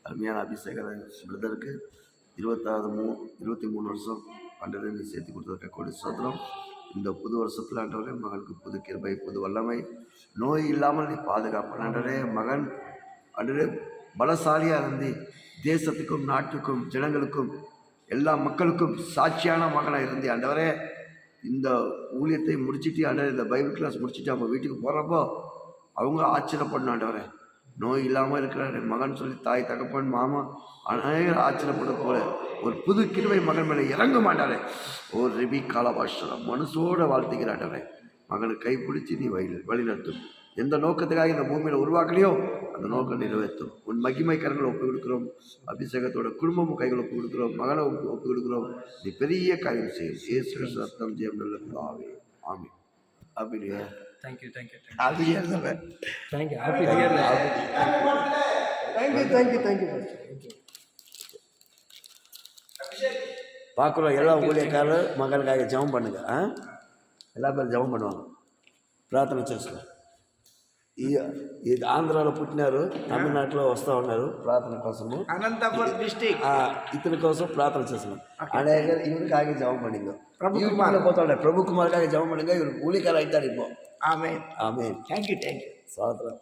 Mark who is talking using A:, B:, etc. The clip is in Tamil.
A: அருமையான அபிஷேக பிரதருக்கு 23 வருஷம் ஆண்டவரே நீ சேர்த்து கொடுத்ததுக்கு கொடி சோத்திரம். இந்த புது வருஷத்தில் ஆண்டவரே மகனுக்கு புது கிருபை, புது வல்லமை, நோய் இல்லாமல் நீ பாதுகாப்பு ஆண்டவரே. மகன் ஆண்டவரே பலசாலியாக இருந்து தேசத்துக்கும் நாட்டுக்கும் ஜனங்களுக்கும் எல்லா மக்களுக்கும் சாட்சியான மகனாக இருந்து ஆண்டவரே இந்த ஊழியத்தை முடிச்சுட்டு ஆண்டவரே இந்த பைபிள் கிளாஸ் முடிச்சுட்டு அவங்க வீட்டுக்கு போகிறப்போ அவங்க ஆச்சரியப்படணும் ஆண்டவரே. நோய் இல்லாமல் இருக்கிற மகன் சொல்லி தாய் தகப்பன் மாமா அநேகர் ஆச்சரியப்பட போல ஒரு புது கிருபை மகன் மேலே இறங்க மாட்டாரே. ஒரு ரிபி காலபாஷம் மனசோட வாழ்த்துக்கிறாண்டவரே. மகனை கைப்பிடிச்சு நீ வழி நடத்தும். எந்த நோக்கத்துக்காக இந்த பூமியில் உருவாக்கலையோ அந்த நோக்கம் நிறைவேற்றும். உன் மகிமை கரங்களை ஒப்பு கொடுக்குறோம். அபிஷேகத்தோட குடும்பமும் கைகளை ஒப்பு கொடுக்குறோம். மகனை ஒப்பு கொடுக்குறோம். நீ பெரிய காரியம் செய்யும். இயேசு ரத்தம் ஜெயம் நல்ல ஆவே. ஆமென். அப்படியே
B: Thank you.
A: Happy New Year.
B: Thank you. Happy New Year. Thank you.
A: பார்க்குறோம் எல்லா ஊழியக்காரர் மகனுக்காக ஜெபம் பண்ணுங்க. எல்லா பேரும் ஜெபம் பண்ணுவாங்க, ప్రార్థన చేస్తారు. ఇది ఆంధ్రాలో పుట్టినారు, తమిళనాడులో వస్తూ ఉన్నారు ప్రార్థన కోసము.
C: అనంతపురం డిస్ట్రిక్ట్
A: ఇతని కోసం ప్రార్థన చేస్తున్నాం. అనేక இவருக்காக ஜெபம் பண்ணுங்க. யூடியூப்ல போத்தோட பிரபு குமாருக்காக ஜெபம் பண்ணுங்க. இவர் ஊழியக்காரர் ஆயிட்டார் இப்போ.
C: ஆமென்.
A: ஆமென்.
C: தேங்க்யூ.
A: சாதனம்